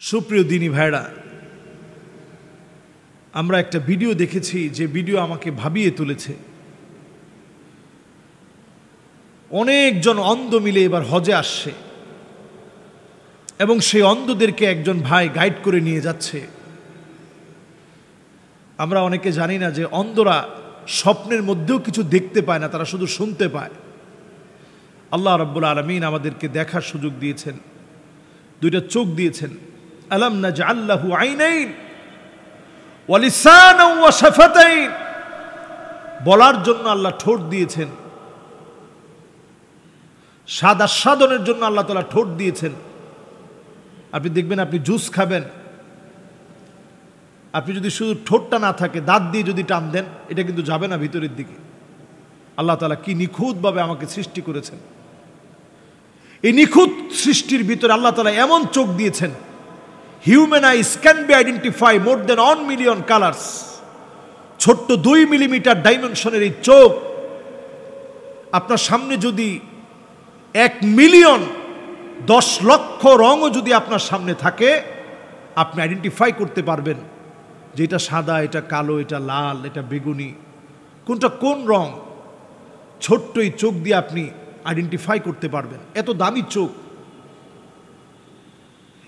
সুপ্রিয় দিনী ভাইরা, আমরা একটা ভিডিও দেখেছি যে ভিডিও আমাকে ভাবিয়ে তুলেছে। অনেকজন অন্ধ মিলে এবার হজে আসছে এবং সেই অন্ধদেরকে একজন ভাই গাইড করে নিয়ে যাচ্ছে। আমরা অনেকে জানি না যে অন্ধরা স্বপ্নের মধ্যেও কিছু দেখতে পায় না, তারা শুধু শুনতে পায়। আল্লাহ রাব্বুল আলামিন আমাদেরকে দেখার সুযোগ দিয়েছেন, দুইটা চোখ দিয়েছেন। আলাম নাজআল লাহু আইনাইন ওয়া লিসানান ওয়া শাফাতাইন, বলার জন্য আল্লাহ ঠোঁট দিয়েছেন, স্বাদ আস্বাদনের জন্য আল্লাহ তাআলা ঠোঁট দিয়েছেন। আপনি দেখবেন, আপনি জুস খাবেন, আপনি যদি শুধু ঠোঁটটা না থাকে, দাঁত দিয়ে যদি টান দেন, এটা কিন্তু যাবে না ভিতরের দিকে। আল্লাহ তাআলা কি নিখুঁতভাবে আমাকে সৃষ্টি করেছেন। এই নিখুঁত সৃষ্টির ভিতরে আল্লাহ তাআলা এমন চোখ দিয়েছেন, human eyes can be identify more than 1 million colours. ছোট্ট 2 মিলিমিটার ডাইমেনশনের এই চোখ আপনার সামনে যদি 1 মিলিয়ন 10 লক্ষ রঙও যদি আপনার সামনে থাকে, আপনি আইডেন্টিফাই করতে পারবেন যে এটা সাদা, এটা কালো, এটা লাল, এটা বেগুনি, কোনটা কোন রং। ছোট্ট এই চোখ দিয়ে আপনি আইডেন্টিফাই করতে পারবেন। এত দামি চোখ।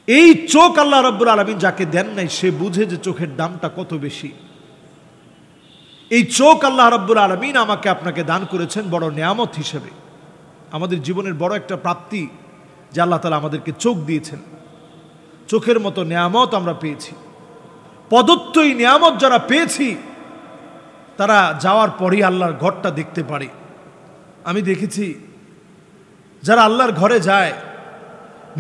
এই চোখ আল্লাহ রাব্বুল আলামিন যাকে দেন নাই, সে বুঝে যে চোখের দামটা কত বেশি। এই চোখ আল্লাহ রাব্বুল আলামিন আমাকে আপনাকে দান করেছেন বড় নেয়ামত হিসেবে। আমাদের জীবনের বড় একটা প্রাপ্তি যে আল্লাহ তাআলা আমাদেরকে চোখ দিয়েছেন। চোখের মতো নেয়ামত আমরা পেয়েছি। প্রদত্ত এই নেয়ামত যারা পেয়েছি, তারা যাওয়ার পরই আল্লাহর ঘরটা দেখতে পারে। আমি দেখেছি যারা আল্লাহর ঘরে যায়,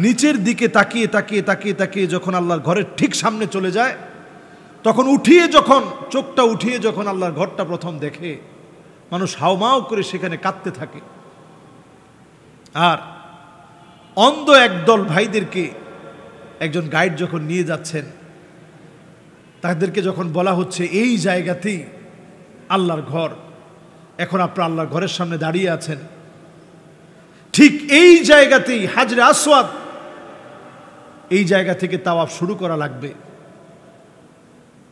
নিচের দিকে তাকিয়ে তাকিয়ে তাকিয়ে তাকিয়ে যখন আল্লাহর ঘরের ঠিক সামনে চলে যায়, তখন চোখটা উঠিয়ে যখন আল্লাহর ঘরটা প্রথম দেখে, মানুষ হাউমাউ করে সেখানে কাঁদতে থাকে। আর অন্ধ একদল ভাইদেরকে একজন গাইড যখন নিয়ে যাচ্ছেন, তাদেরকে যখন বলা হচ্ছে এই জায়গাতেই আল্লাহর ঘর, এখন আপনারা আল্লাহর ঘরের সামনে দাঁড়িয়ে আছেন, ঠিক এই জায়গাতেই হাজরে আসওয়াদ, এই জায়গা থেকে তাওয়াফ শুরু করা লাগবে।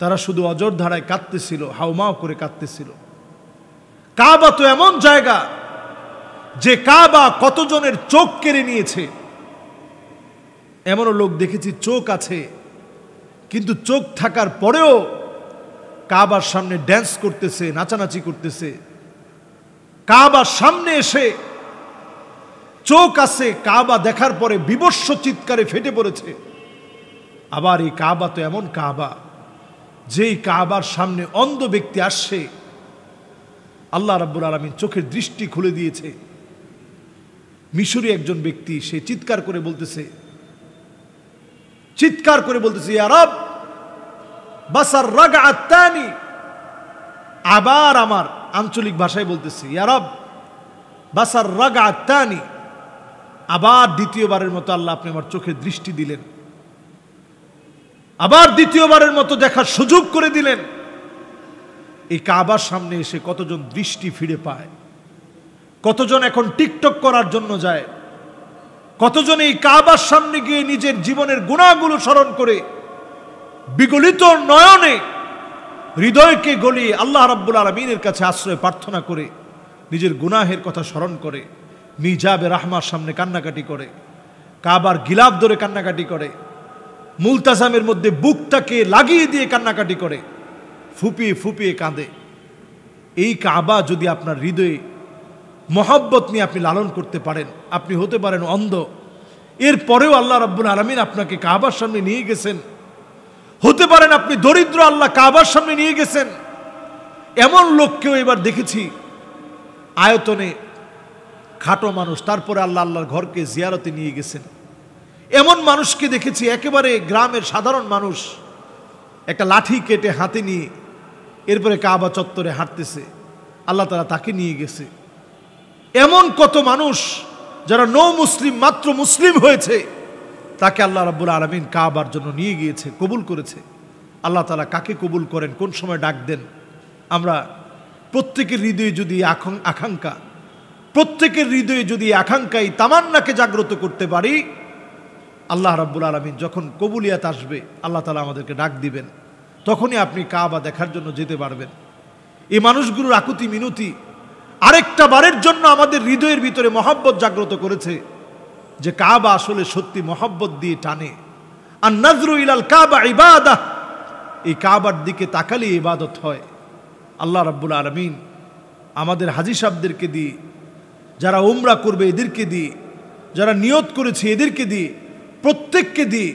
তারা শুধু অজর ধারায় কাঁদতেছিল, হাউমাউ করে কাঁদতেছিল। কাবা তো এমন জায়গা যে কাবা কতজনের চোখ কেড়ে নিয়েছে। এমনও লোক দেখেছি চোখ আছে, কিন্তু চোখ থাকার পরেও কাবার সামনে ড্যান্স করতেছে, নাচানাচি করতেছে। কাবার সামনে এসে চোখ আছে, কাবা দেখার পরে বিভৎস চিৎকারে ফেটে পড়েছে। আবার এই কাবা তো এমন কাবা, যেই কাবার সামনে অন্ধ ব্যক্তি আসছে, আল্লাহ রাব্বুল আলামিন চোখের দৃষ্টি খুলে দিয়েছে। মিশরি একজন ব্যক্তি, সে চিৎকার করে বলতেছে ইয়া রব বাসার রাগআত তানি। আবার আমার আঞ্চলিক ভাষায় বলতেছে, ইয়া রব বাসার রাগআত তানি। আবার দ্বিতীয়বারের মতো আল্লাহ আপনি আমার চোখের দৃষ্টি দিলেন, আবার দ্বিতীয়বারের মতো দেখার সুযোগ করে দিলেন। এই কাবার সামনে এসে কতজন দৃষ্টি ফিরে পায়, কতজন এখন টিকটক করার জন্য যায়, কতজন এই কাবার সামনে গিয়ে নিজের জীবনের গুনাহগুলো স্মরণ করে বিগলিত নয়নে হৃদয়কে গলিয়ে আল্লাহ রাব্বুল আলামিনের কাছে আশ্রয় প্রার্থনা করে নিজের গুনাহের কথা স্মরণ করে মিজাবে রাহমার সামনে কান্নাকাটি করে, কাবার গিলাফ ধরে কান্নাকাটি করে, মুলতাজামের মধ্যে বুকটাকে লাগিয়ে দিয়ে কান্নাকাটি করে, ফুপিয়ে ফুপিয়ে কাঁদে। এই কাবা যদি আপনার হৃদয়ে মহব্বত নিয়ে আপনি লালন করতে পারেন, আপনি হতে পারেন অন্ধ, এরপরেও আল্লাহ রাব্বুল আলামিন আপনাকে কাবার সামনে নিয়ে গেছেন। হতে পারেন আপনি দরিদ্র, আল্লাহ কাবার সামনে নিয়ে গেছেন। এমন লোককেও এবার দেখেছি আয়তনে খাটো মানুষ, তারপরে আল্লাহর ঘরকে জিয়ারতে নিয়ে গেছেন। এমন মানুষকে দেখেছি একেবারে গ্রামের সাধারণ মানুষ, একটা লাঠি কেটে হাতে নিয়ে এরপরে কাবা চত্বরে হাঁটতেছে, আল্লাহ তাআলা তাকে নিয়ে গেছে। এমন কত মানুষ যারা মুসলিম, মাত্র মুসলিম হয়েছে, তাকে আল্লাহ রাব্বুল আলামিন কাবার জন্য নিয়ে গিয়েছে, কবুল করেছে। আল্লাহ তাআলা কাকে কবুল করেন, কোন সময় ডাক দেন, আমরা প্রত্যেকের হৃদয়ে যদি প্রত্যেকের হৃদয়ে যদি আকাঙ্ক্ষা, এই তামান্নাকে জাগ্রত করতে পারি, আল্লাহ রাব্বুল আলামিন যখন কবুলিয়াত আসবে, আল্লাহ তাআলা আমাদেরকে ডাক দিবেন, তখনই আপনি কাবা দেখার জন্য যেতে পারবেন। এই মানুষগুলোর আকুতি মিনতি আরেকটা বারের জন্য আমাদের হৃদয়ের ভিতরে মহব্বত জাগ্রত করেছে যে কাবা আসলে সত্যি মহব্বত দিয়ে টানে। আর নজরু ইলাল কাবা ইবাদাহ, এই কাবার দিকে তাকালে ইবাদত হয়। আল্লাহ রাব্বুল আলামিন আমাদের হাজী সাহেবদেরকে দিয়ে, যারা উমরা করবে এদেরকে দিয়ে, যারা নিয়ত করেছে এদেরকে দিয়ে, প্রত্যেককে দিয়ে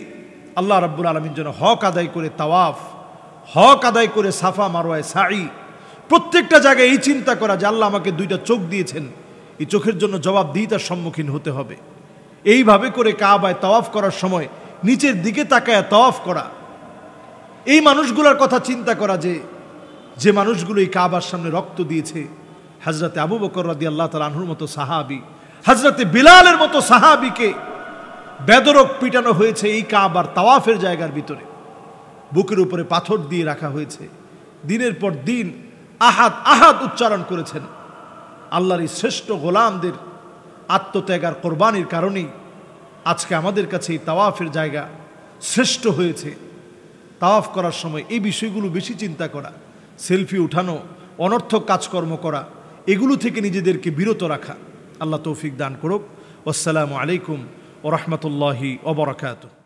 আল্লাহ রাব্বুল আলামিন যেন হক আদায় করে তাওয়াফ, হক আদায় করে সাফা মারওয়ায় সাই, প্রত্যেকটা জায়গায় এই চিন্তা করা যে আল্লাহ আমাকে দুইটা চোখ দিয়েছেন, এই চোখের জন্য জবাবদিহিতার সম্মুখীন হতে হবে। এইভাবে করে কাবায় তাওয়াফ করার সময় নিচের দিকে তাকায় তাওয়াফ করা, এই মানুষগুলোর কথা চিন্তা করা যে মানুষগুলো এই কাবার সামনে রক্ত দিয়েছে, হযরতে আবু বকর রাদিয়াল্লাহু তাআলা আনহুর মতো সাহাবী, হযরতে বিলালের মতো সাহাবীকে বেদরক পিটানো হয়েছে এই কাবার তাওয়াফের জায়গার ভিতরে, বুকের উপরে পাথর দিয়ে রাখা হয়েছে, দিনের পর দিন আহাদ আহাদ উচ্চারণ করেছেন। আল্লাহর এই শ্রেষ্ঠ গোলামদের আত্মত্যাগ আর কোরবানির কারণেই আজকে আমাদের কাছে এই তাওয়াফের জায়গা শ্রেষ্ঠ হয়েছে। তাওয়াফ করার সময় এই বিষয়গুলো বেশি চিন্তা করা, সেলফি উঠানো, অনর্থক কাজকর্ম করা, এগুলো থেকে নিজেদেরকে বিরত রাখা। আল্লাহ তৌফিক দান করুক। আসসালামু আলাইকুম ওয়া রাহমাতুল্লাহি ওয়া বারাকাতুহু।